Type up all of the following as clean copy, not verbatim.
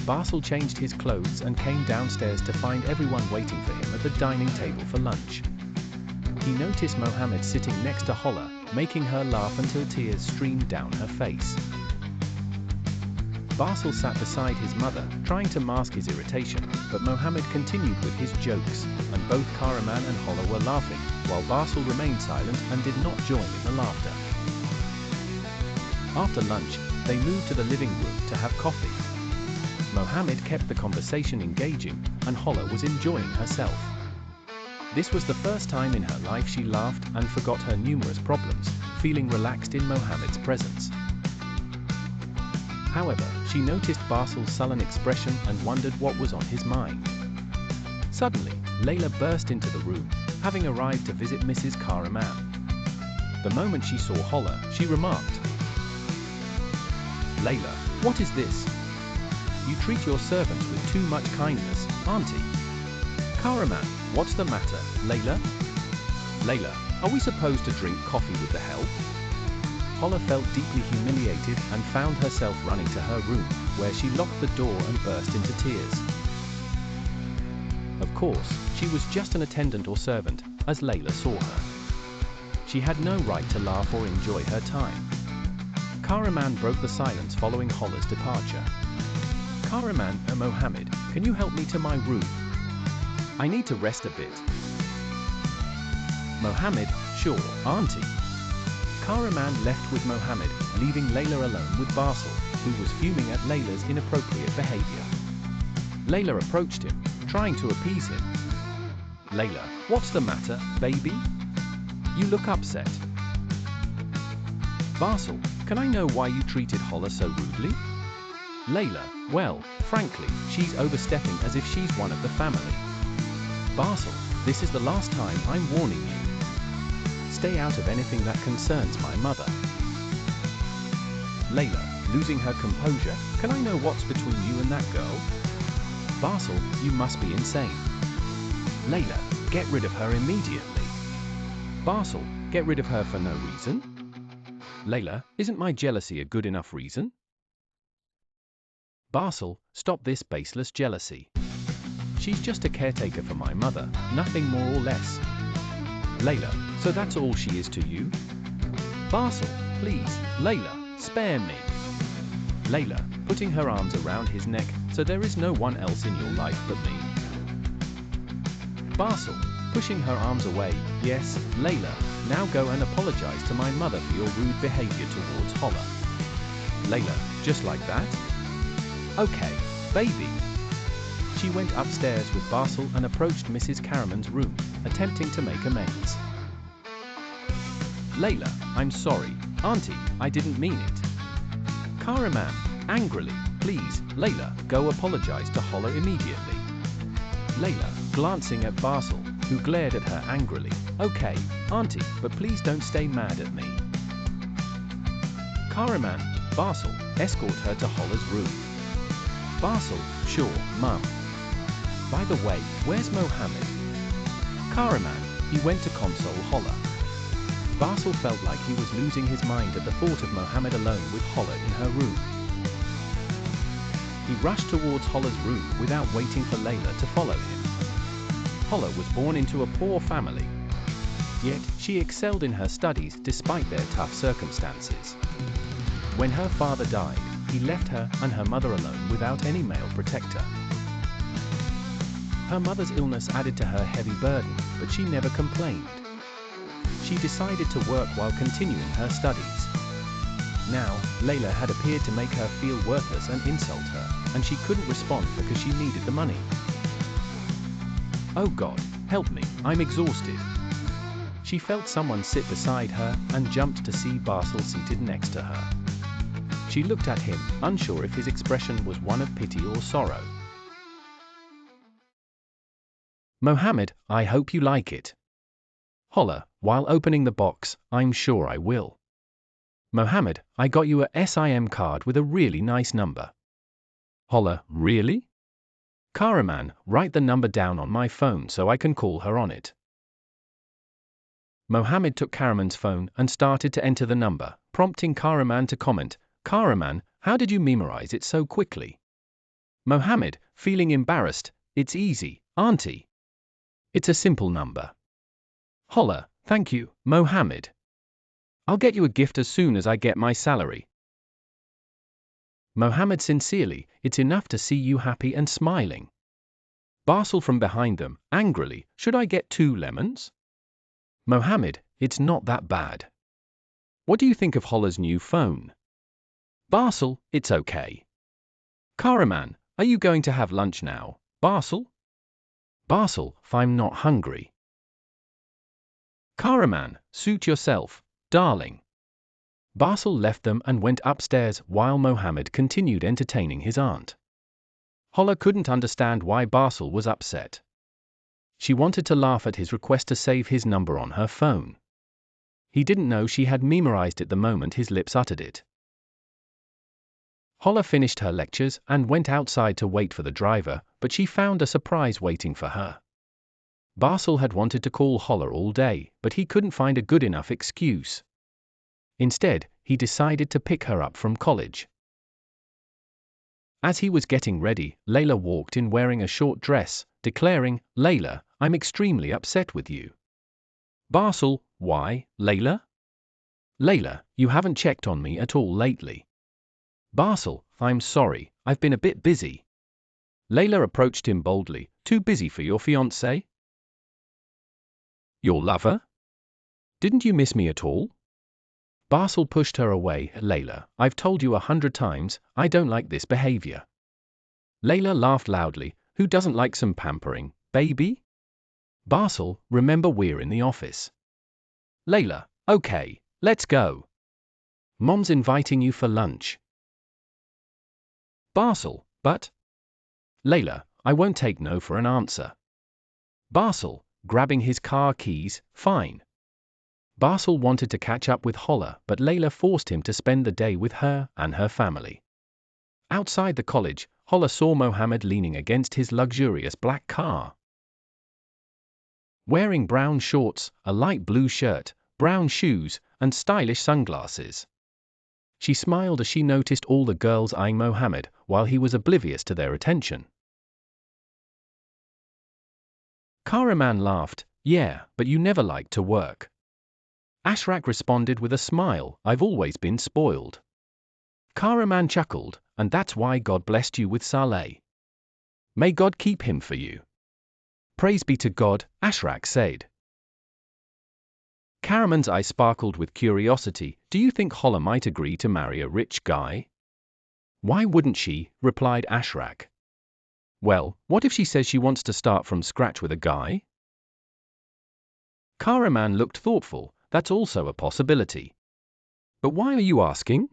Basil changed his clothes and came downstairs to find everyone waiting for him at the dining table for lunch. He noticed Mohammed sitting next to Hala, making her laugh until tears streamed down her face. Basil sat beside his mother, trying to mask his irritation, but Mohammed continued with his jokes, and both Karaman and Hala were laughing, while Basil remained silent and did not join in the laughter. After lunch, they moved to the living room to have coffee. Mohammed kept the conversation engaging, and Hala was enjoying herself. This was the first time in her life she laughed and forgot her numerous problems, feeling relaxed in Mohammed's presence. However, she noticed Basil's sullen expression and wondered what was on his mind. Suddenly, Layla burst into the room, having arrived to visit Mrs. Karaman. The moment she saw Hala, she remarked, "Layla, what is this? You treat your servants with too much kindness, auntie." "Karaman, what's the matter, Layla?" "Layla, are we supposed to drink coffee with the help?" Hala felt deeply humiliated and found herself running to her room, where she locked the door and burst into tears. Of course, she was just an attendant or servant, as Layla saw her. She had no right to laugh or enjoy her time. Karaman broke the silence following Hala's departure. "Karaman, Mohammed, can you help me to my room? I need to rest a bit." "Mohammed, sure, auntie." Karaman left with Mohammed, leaving Layla alone with Basil, who was fuming at Layla's inappropriate behavior. Layla approached him, trying to appease him. "Layla, what's the matter, baby? You look upset." "Basil, can I know why you treated Hala so rudely?" "Layla, well, frankly, she's overstepping as if she's one of the family." "Basil, this is the last time I'm warning you. Stay out of anything that concerns my mother." "Layla, losing her composure, can I know what's between you and that girl?" "Basil, you must be insane." "Layla, get rid of her immediately." "Basil, get rid of her for no reason?" "Layla, isn't my jealousy a good enough reason?" "Basil, stop this baseless jealousy. She's just a caretaker for my mother, nothing more or less." "Layla, so that's all she is to you?" "Basil, please, Layla, spare me." Layla, putting her arms around his neck, "So there is no one else in your life but me?" Basil, pushing her arms away, "Yes, Layla, now go and apologize to my mother for your rude behavior towards Hala." "Layla, just like that?" "Okay, baby." She went upstairs with Basil and approached Mrs. Karaman's room, attempting to make amends. "Layla, I'm sorry, auntie, I didn't mean it." Karaman, angrily, "Please, Layla, go apologize to Hala immediately." Layla, glancing at Basil, who glared at her angrily, "Okay, auntie, but please don't stay mad at me." Karaman, "Basil, escort her to Hala's room." Basil, "Sure, mum. By the way, where's Mohammed?" Karaman, "He went to console Hala." Basil felt like he was losing his mind at the thought of Mohammed alone with Hala in her room. He rushed towards Hala's room without waiting for Layla to follow him. Hala was born into a poor family. Yet, she excelled in her studies despite their tough circumstances. When her father died, he left her and her mother alone without any male protector. Her mother's illness added to her heavy burden, but she never complained. She decided to work while continuing her studies. Now, Layla had appeared to make her feel worthless and insult her, and she couldn't respond because she needed the money. "Oh God, help me, I'm exhausted." She felt someone sit beside her and jumped to see Basil seated next to her. She looked at him, unsure if his expression was one of pity or sorrow. "Mohammed, I hope you like it." Hala, while opening the box, "I'm sure I will." "Mohammed, I got you a SIM card with a really nice number." Hala, "Really?" "Karaman, write the number down on my phone so I can call her on it." Mohammed took Karaman's phone and started to enter the number, prompting Karaman to comment, "Karaman, how did you memorize it so quickly?" Mohammed, feeling embarrassed, it's easy, auntie. It's a simple number. Hala, thank you, Mohammed. I'll get you a gift as soon as I get my salary. Mohammed sincerely, it's enough to see you happy and smiling. Basil from behind them, angrily, should I get 2 lemons? Mohammed, it's not that bad. What do you think of Hala's new phone? Basil, it's okay. Karaman, are you going to have lunch now, Basil? Basil, I'm not hungry. Karaman, suit yourself, darling. Basil left them and went upstairs while Mohammed continued entertaining his aunt. Hala couldn't understand why Basil was upset. She wanted to laugh at his request to save his number on her phone. He didn't know she had memorized it the moment his lips uttered it. Hala finished her lectures and went outside to wait for the driver, but she found a surprise waiting for her. Basil had wanted to call Hala all day, but he couldn't find a good enough excuse. Instead, he decided to pick her up from college. As he was getting ready, Layla walked in wearing a short dress, declaring, "Layla, I'm extremely upset with you." Basil, why, Layla? Layla, you haven't checked on me at all lately. Basil, I'm sorry, I've been a bit busy. Layla approached him boldly, too busy for your fiancé? Your lover? Didn't you miss me at all? Basil pushed her away. Layla, I've told you 100 times, I don't like this behavior. Layla laughed loudly, who doesn't like some pampering, baby? Basil, remember we're in the office. Layla, okay, let's go. Mom's inviting you for lunch. Basil, but? Layla, I won't take no for an answer. Basil, grabbing his car keys, fine. Basil wanted to catch up with Hala, but Layla forced him to spend the day with her and her family. Outside the college, Hala saw Mohammed leaning against his luxurious black car. Wearing brown shorts, a light blue shirt, brown shoes, and stylish sunglasses. She smiled as she noticed all the girls eyeing Mohammed, while he was oblivious to their attention. Karaman laughed, yeah, but you never liked to work. Ashrak responded with a smile, I've always been spoiled. Karaman chuckled, and that's why God blessed you with Saleh. May God keep him for you. Praise be to God, Ashrak said. Karaman's eyes sparkled with curiosity, do you think Hala might agree to marry a rich guy? Why wouldn't she, replied Ashrak. Well, what if she says she wants to start from scratch with a guy? Karaman looked thoughtful, that's also a possibility. But why are you asking?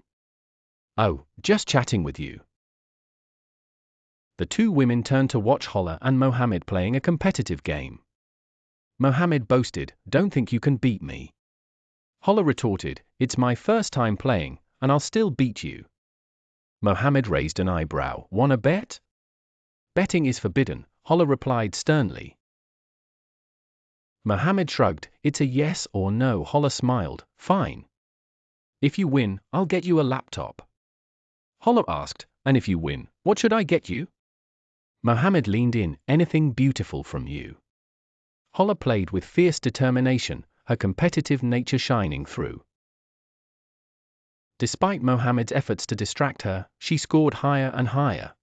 Oh, just chatting with you. The two women turned to watch Hala and Mohammed playing a competitive game. Mohammed boasted, don't think you can beat me. Hala retorted, it's my first time playing, and I'll still beat you. Mohammed raised an eyebrow, wanna bet? Betting is forbidden, Hala replied sternly. Mohammed shrugged, it's a yes or no. Hala smiled, fine. If you win, I'll get you a laptop. Hala asked, and if you win, what should I get you? Mohammed leaned in, anything beautiful from you. Hala played with fierce determination, her competitive nature shining through. Despite Mohammed's efforts to distract her, she scored higher and higher.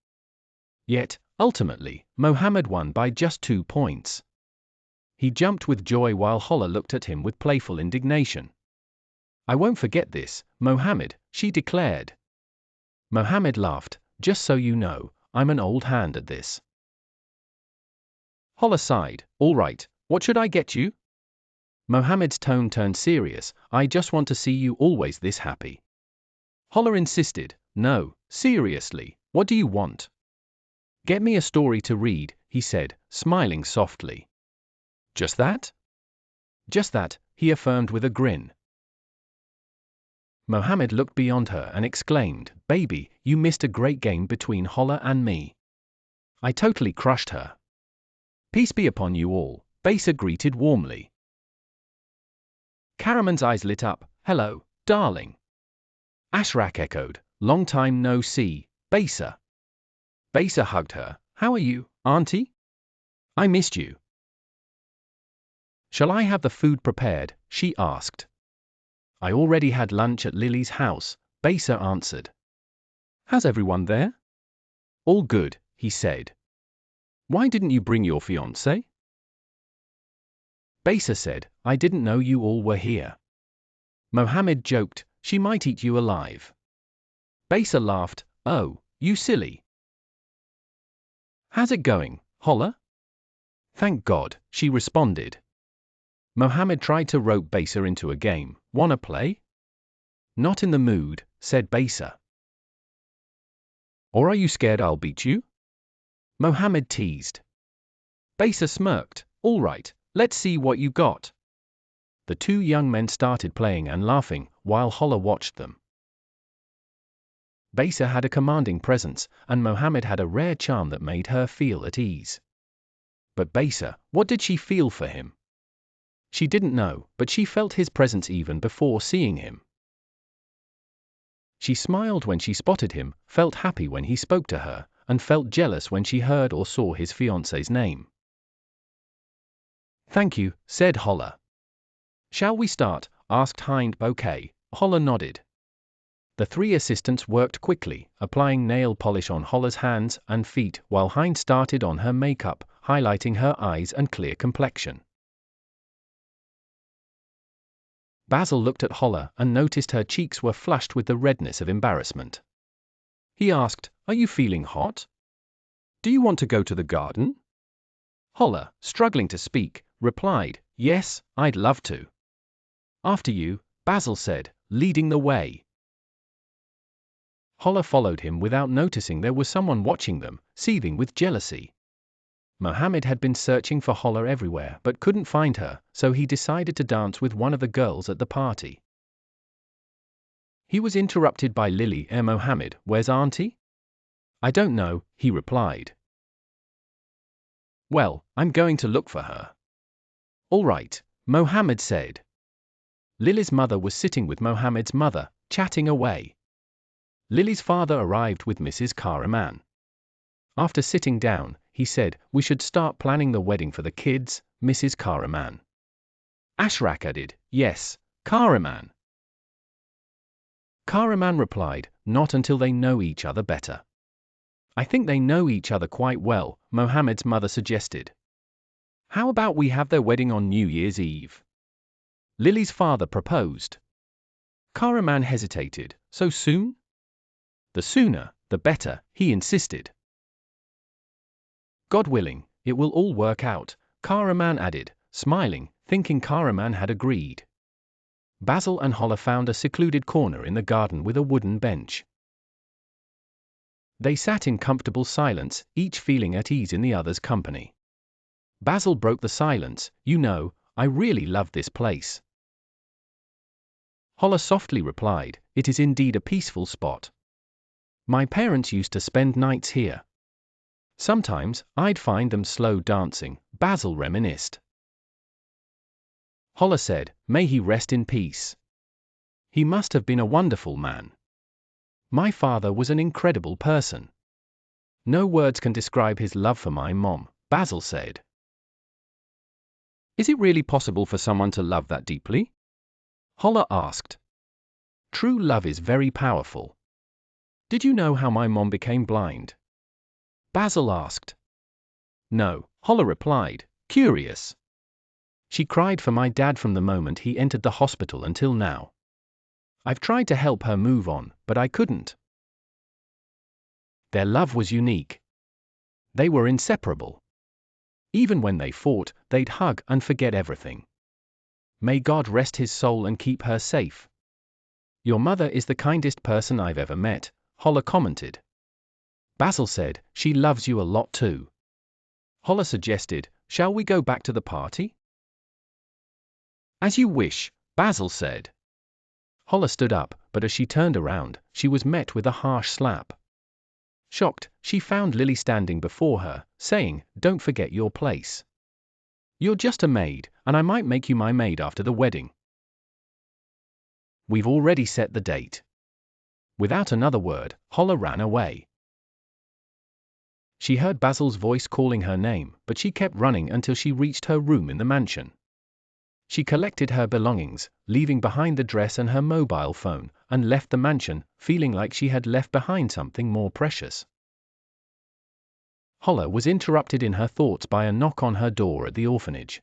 Yet, ultimately, Mohammed won by just 2 points. He jumped with joy while Hala looked at him with playful indignation. I won't forget this, Mohammed, she declared. Mohammed laughed, just so you know, I'm an old hand at this. Hala sighed, all right, what should I get you? Mohammed's tone turned serious, I just want to see you always this happy. Hala insisted, no, seriously, what do you want? Get me a story to read, he said, smiling softly. Just that? Just that, he affirmed with a grin. Mohammed looked beyond her and exclaimed, baby, you missed a great game between Hala and me. I totally crushed her. Peace be upon you all, Basa greeted warmly. Karaman's eyes lit up, hello, darling. Ashrak echoed, long time no see, Basa. Besa hugged her. How are you, Auntie? I missed you. Shall I have the food prepared? She asked. I already had lunch at Lily's house, Besa answered. How's everyone there? All good, he said. Why didn't you bring your fiancé? Besa said, I didn't know you all were here. Mohammed joked, she might eat you alive. Besa laughed, oh, you silly. How's it going, Hala? Thank God, she responded. Mohammed tried to rope Besa into a game. Wanna play? Not in the mood, said Besa. Or are you scared I'll beat you? Mohammed teased. Besa smirked. All right, let's see what you got. The two young men started playing and laughing, while Hala watched them. Besa had a commanding presence, and Mohammed had a rare charm that made her feel at ease. But Besa, what did she feel for him? She didn't know, but she felt his presence even before seeing him. She smiled when she spotted him, felt happy when he spoke to her, and felt jealous when she heard or saw his fiancé's name. Thank you, said Hala. Shall we start? Asked Hind Bouquet. Hala nodded. The three assistants worked quickly, applying nail polish on Hala's hands and feet, while Hind started on her makeup, highlighting her eyes and clear complexion. Basil looked at Hala and noticed her cheeks were flushed with the redness of embarrassment. He asked, Are you feeling hot? Do you want to go to the garden? Hala, struggling to speak, replied, Yes, I'd love to. After you, Basil said, leading the way. Hala followed him without noticing there was someone watching them, seething with jealousy. Mohammed had been searching for Hala everywhere but couldn't find her, so he decided to dance with one of the girls at the party. He was interrupted by Lily. Mohammed, where's Auntie? I don't know, he replied. Well, I'm going to look for her. All right, Mohammed said. Lily's mother was sitting with Mohammed's mother, chatting away. Lily's father arrived with Mrs. Kahraman. After sitting down, he said, We should start planning the wedding for the kids, Mrs. Kahraman. Ashrak added, Yes, Kahraman. Kahraman replied, Not until they know each other better. I think they know each other quite well, Mohammed's mother suggested. How about we have their wedding on New Year's Eve? Lily's father proposed. Kahraman hesitated, so soon? The sooner, the better, he insisted. God willing, it will all work out, Kahraman added, smiling, thinking Kahraman had agreed. Basil and Hala found a secluded corner in the garden with a wooden bench. They sat in comfortable silence, each feeling at ease in the other's company. Basil broke the silence, You know, I really love this place. Hala softly replied, It is indeed a peaceful spot. My parents used to spend nights here. Sometimes, I'd find them slow dancing, Basil reminisced. Hala said, May he rest in peace. He must have been a wonderful man. My father was an incredible person. No words can describe his love for my mom, Basil said. Is it really possible for someone to love that deeply? Hala asked. True love is very powerful. Did you know how my mom became blind? Basil asked. No, Hala replied, curious. She cried for my dad from the moment he entered the hospital until now. I've tried to help her move on, but I couldn't. Their love was unique. They were inseparable. Even when they fought, they'd hug and forget everything. May God rest his soul and keep her safe. Your mother is the kindest person I've ever met, Hala commented. Basil said, she loves you a lot too. Hala suggested, shall we go back to the party? As you wish, Basil said. Hala stood up, but as she turned around, she was met with a harsh slap. Shocked, she found Lily standing before her, saying, Don't forget your place. You're just a maid, and I might make you my maid after the wedding. We've already set the date. Without another word, Hala ran away. She heard Basil's voice calling her name, but she kept running until she reached her room in the mansion. She collected her belongings, leaving behind the dress and her mobile phone, and left the mansion, feeling like she had left behind something more precious. Hala was interrupted in her thoughts by a knock on her door at the orphanage.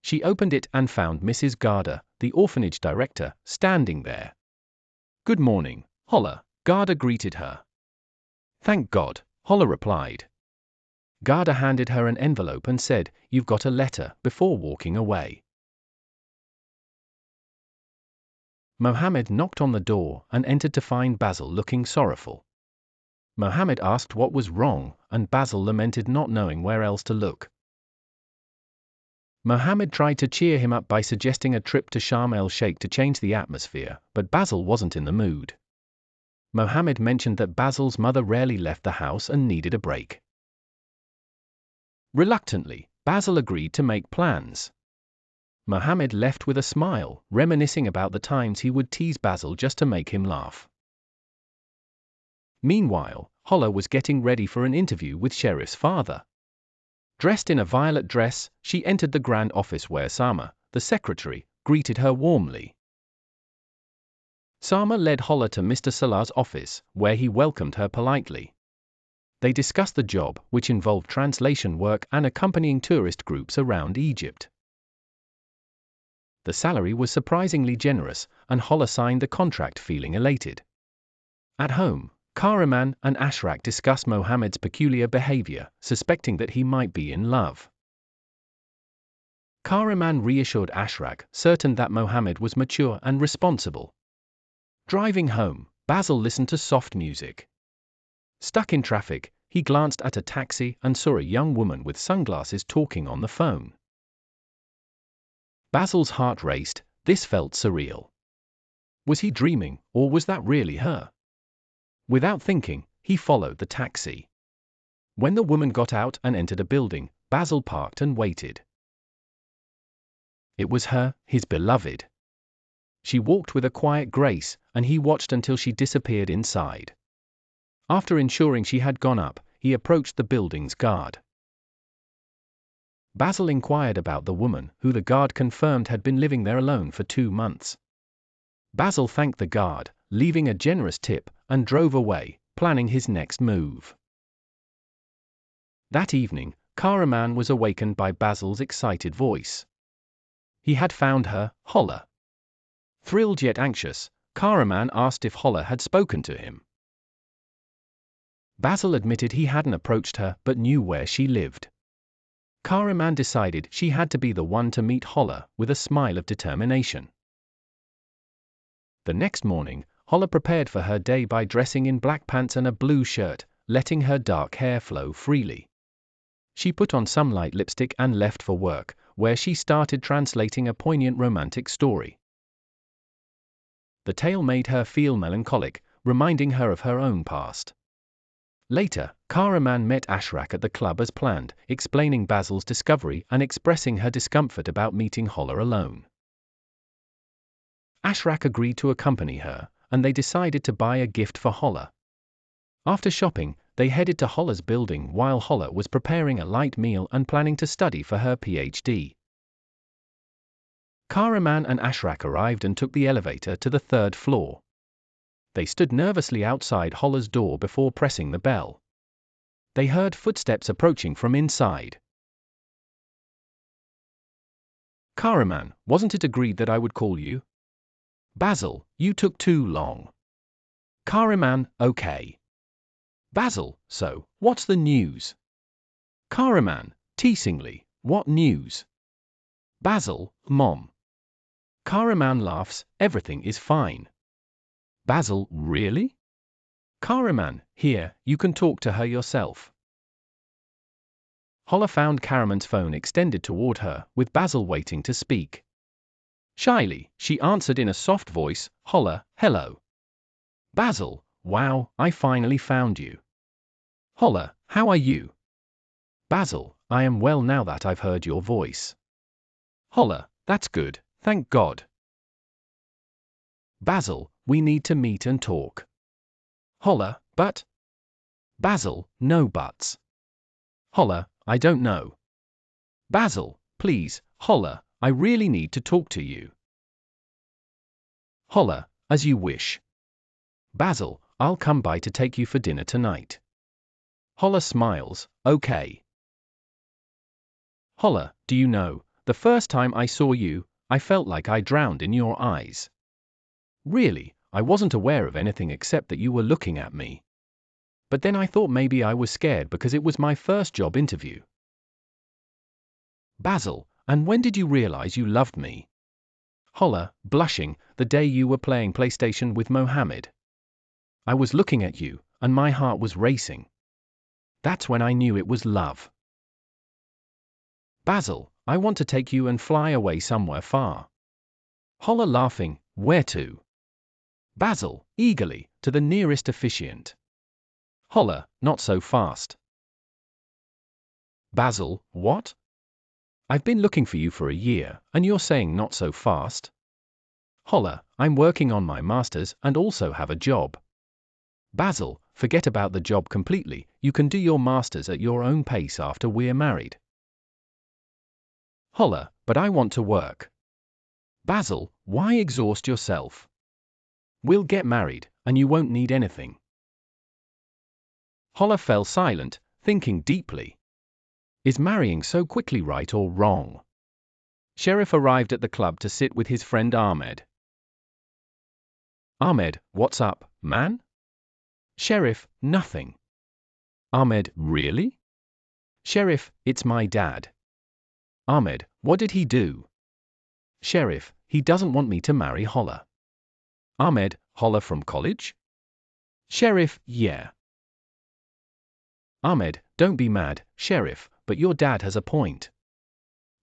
She opened it and found Mrs. Garda, the orphanage director, standing there. "Good morning, Hala," Garda greeted her. "Thank God," Hala replied. Garda handed her an envelope and said, "You've got a letter," before walking away. Mohammed knocked on the door and entered to find Basil looking sorrowful. Mohammed asked what was wrong, and Basil lamented not knowing where else to look. Mohammed tried to cheer him up by suggesting a trip to Sharm el-Sheikh to change the atmosphere, but Basil wasn't in the mood. Mohammed mentioned that Basil's mother rarely left the house and needed a break. Reluctantly, Basil agreed to make plans. Mohammed left with a smile, reminiscing about the times he would tease Basil just to make him laugh. Meanwhile, Hala was getting ready for an interview with Sheriff's father. Dressed in a violet dress, she entered the grand office where Sama, the secretary, greeted her warmly. Sama led Hala to Mr. Salah's office, where he welcomed her politely. They discussed the job, which involved translation work and accompanying tourist groups around Egypt. The salary was surprisingly generous, and Hala signed the contract feeling elated. At home, Karaman and Ashrak discussed Mohammed's peculiar behavior, suspecting that he might be in love. Karaman reassured Ashrak, certain that Mohammed was mature and responsible. Driving home, Basil listened to soft music. Stuck in traffic, he glanced at a taxi and saw a young woman with sunglasses talking on the phone. Basil's heart raced. This felt surreal. Was he dreaming, or was that really her? Without thinking, he followed the taxi. When the woman got out and entered a building, Basil parked and waited. It was her, his beloved. She walked with a quiet grace, and he watched until she disappeared inside. After ensuring she had gone up, he approached the building's guard. Basil inquired about the woman, who the guard confirmed had been living there alone for 2 months. Basil thanked the guard, leaving a generous tip, and drove away, planning his next move. That evening, Karaman was awakened by Basil's excited voice. He had found her, Hala. Thrilled yet anxious, Karaman asked if Hala had spoken to him. Basil admitted he hadn't approached her but knew where she lived. Karaman decided she had to be the one to meet Hala, with a smile of determination. The next morning, Hala prepared for her day by dressing in black pants and a blue shirt, letting her dark hair flow freely. She put on some light lipstick and left for work, where she started translating a poignant romantic story. The tale made her feel melancholic, reminding her of her own past. Later, Karaman met Ashrak at the club as planned, explaining Basil's discovery and expressing her discomfort about meeting Hala alone. Ashrak agreed to accompany her, and they decided to buy a gift for Hala. After shopping, they headed to Hala's building while Hala was preparing a light meal and planning to study for her PhD. Karaman and Ashrak arrived and took the elevator to the 3rd floor. They stood nervously outside Hala's door before pressing the bell. They heard footsteps approaching from inside. Karaman, wasn't it agreed that I would call you? Basil, you took too long. Karaman, okay. Basil, so, what's the news? Karaman, teasingly, what news? Basil, Mom. Karaman laughs, everything is fine. Basil, really? Karaman, here, you can talk to her yourself. Hala found Karaman's phone extended toward her, with Basil waiting to speak. Shyly, she answered in a soft voice, Hala, hello. Basil, wow, I finally found you. Hala, how are you? Basil, I am well now that I've heard your voice. Hala, that's good, thank God. Basil, we need to meet and talk. Hala, but? Basil, no buts. Hala, I don't know. Basil, please, Hala, I really need to talk to you. Hala, as you wish. Basil, I'll come by to take you for dinner tonight. Hala smiles, okay. Hala, do you know, the first time I saw you, I felt like I drowned in your eyes. Really, I wasn't aware of anything except that you were looking at me. But then I thought maybe I was scared because it was my first job interview. Basil, and when did you realize you loved me? Hala, blushing, the day you were playing PlayStation with Mohammed. I was looking at you, and my heart was racing. That's when I knew it was love. Basil, I want to take you and fly away somewhere far. Hala laughing, where to? Basil, eagerly, to the nearest officiant. Hala, not so fast. Basil, what? I've been looking for you for a year, and you're saying not so fast? Hala, I'm working on my master's and also have a job. Basil, forget about the job completely, you can do your master's at your own pace after we're married. Hala, but I want to work. Basil, why exhaust yourself? We'll get married, and you won't need anything. Hala fell silent, thinking deeply. Is marrying so quickly right or wrong? Sheriff arrived at the club to sit with his friend Ahmed. Ahmed, what's up, man? Sheriff, nothing. Ahmed, really? Sheriff, it's my dad. Ahmed, what did he do? Sheriff, he doesn't want me to marry Hala. Ahmed, Hala from college? Sheriff, yeah. Ahmed, don't be mad, Sheriff, but your dad has a point.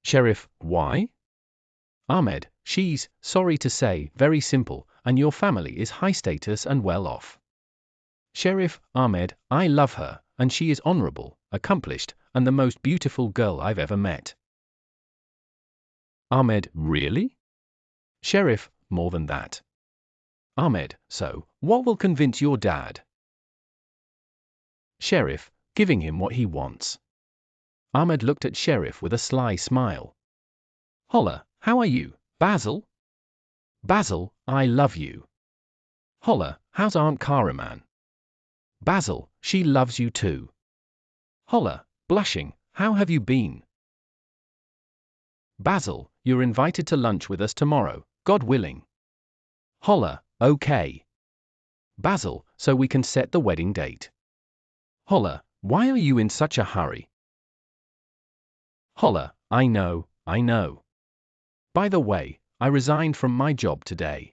Sheriff, why? Ahmed, she's, sorry to say, very simple, and your family is high status and well off. Sheriff, Ahmed, I love her, and she is honorable, accomplished, and the most beautiful girl I've ever met. Ahmed, really? Sheriff, more than that. Ahmed, so, what will convince your dad? Sheriff, giving him what he wants. Ahmed looked at Sheriff with a sly smile. Hala, how are you, Basil? Basil, I love you. Hala, how's Aunt Karaman? Basil, she loves you too. Hala, blushing, how have you been? Basil, you're invited to lunch with us tomorrow, God willing. Hala, okay. Basil, so we can set the wedding date. Hala, why are you in such a hurry? Hala, I know. By the way, I resigned from my job today.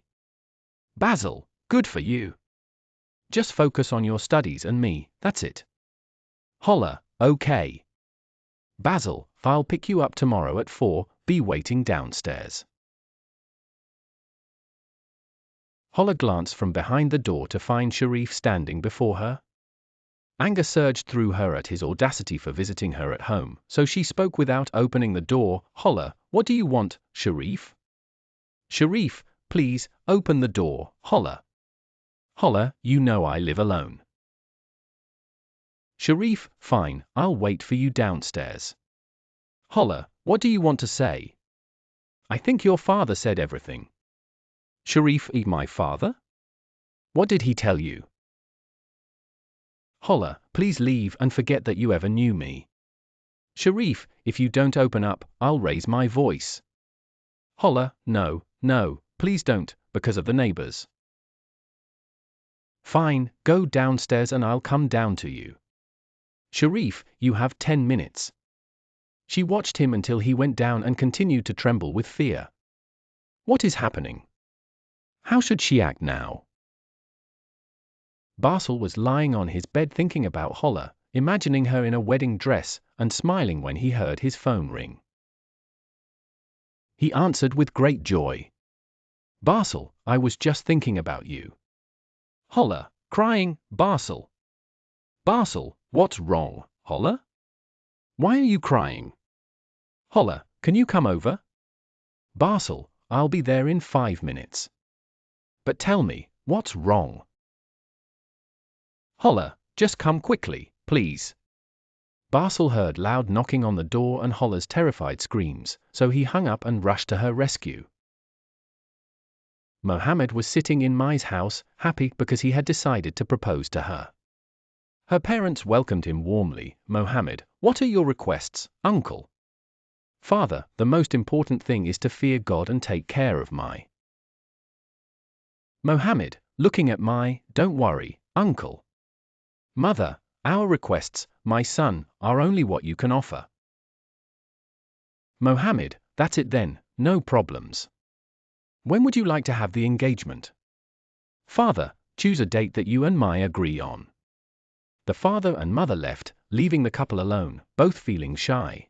Basil, good for you. Just focus on your studies and me, that's it. Hala, okay. Basil, I'll pick you up tomorrow at 4, be waiting downstairs. Hala glanced from behind the door to find Sharif standing before her. Anger surged through her at his audacity for visiting her at home, so she spoke without opening the door. Hala, what do you want, Sharif? Sharif, please, open the door, Hala. Hala, you know I live alone. Sharif, fine, I'll wait for you downstairs. Hala, what do you want to say? I think your father said everything. Sharif, my father? What did he tell you? Hala, please leave and forget that you ever knew me. Sharif, if you don't open up, I'll raise my voice. Hala, no, please don't, because of the neighbors. Fine, go downstairs and I'll come down to you. Sharif, you have 10 minutes. She watched him until he went down and continued to tremble with fear. What is happening? How should she act now? Basil was lying on his bed thinking about Hala, imagining her in a wedding dress, and smiling when he heard his phone ring. He answered with great joy. Basil, I was just thinking about you. Hala, crying, Basil. Basil, what's wrong, Hala? Why are you crying? Hala, can you come over? Basil, I'll be there in 5 minutes. But tell me, what's wrong? Hala, just come quickly, please. Basil heard loud knocking on the door and Hala's terrified screams, so he hung up and rushed to her rescue. Mohammed was sitting in Mai's house, happy because he had decided to propose to her. Her parents welcomed him warmly. Mohammed, what are your requests, uncle? Father, the most important thing is to fear God and take care of Mai. Mohammed, looking at Mai, don't worry, uncle. Mother, our requests, my son, are only what you can offer. Mohammed, that's it then, no problems. When would you like to have the engagement? Father, choose a date that you and Mai agree on. The father and mother left, leaving the couple alone, both feeling shy.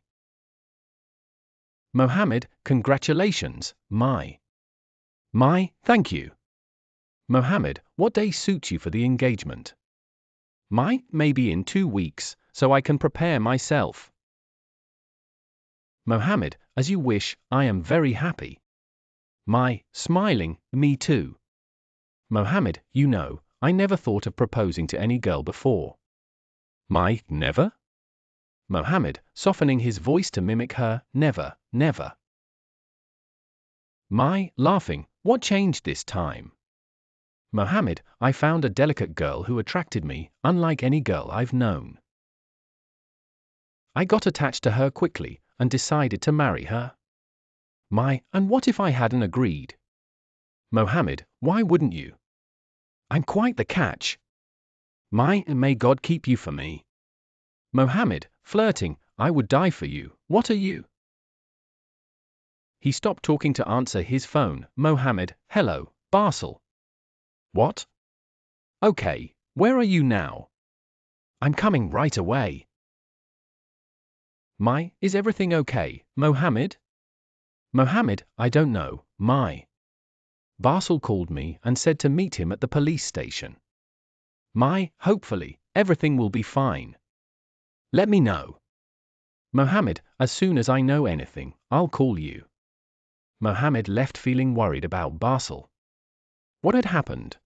Mohammed, congratulations, Mai. Mai, thank you. Mohammed, what day suits you for the engagement? Mai, maybe in 2 weeks, so I can prepare myself. Mohammed, as you wish, I am very happy. Mai, smiling, me too. Mohammed, you know, I never thought of proposing to any girl before. Mai, never? Mohammed, softening his voice to mimic her, never, never. Mai, laughing, what changed this time? Mohammed, I found a delicate girl who attracted me, unlike any girl I've known. I got attached to her quickly, and decided to marry her. Mai, and what if I hadn't agreed? Mohammed, why wouldn't you? I'm quite the catch. Mai, may God keep you for me. Mohammed, flirting, I would die for you, what are you? He stopped talking to answer his phone. Mohammed, hello, Basil. What? Okay, where are you now? I'm coming right away. Mai, is everything okay, Mohammed? Mohammed, I don't know, Mai. Basil called me and said to meet him at the police station. Mai, hopefully, everything will be fine. Let me know. Mohammed, as soon as I know anything, I'll call you. Mohammed left feeling worried about Basil. What had happened?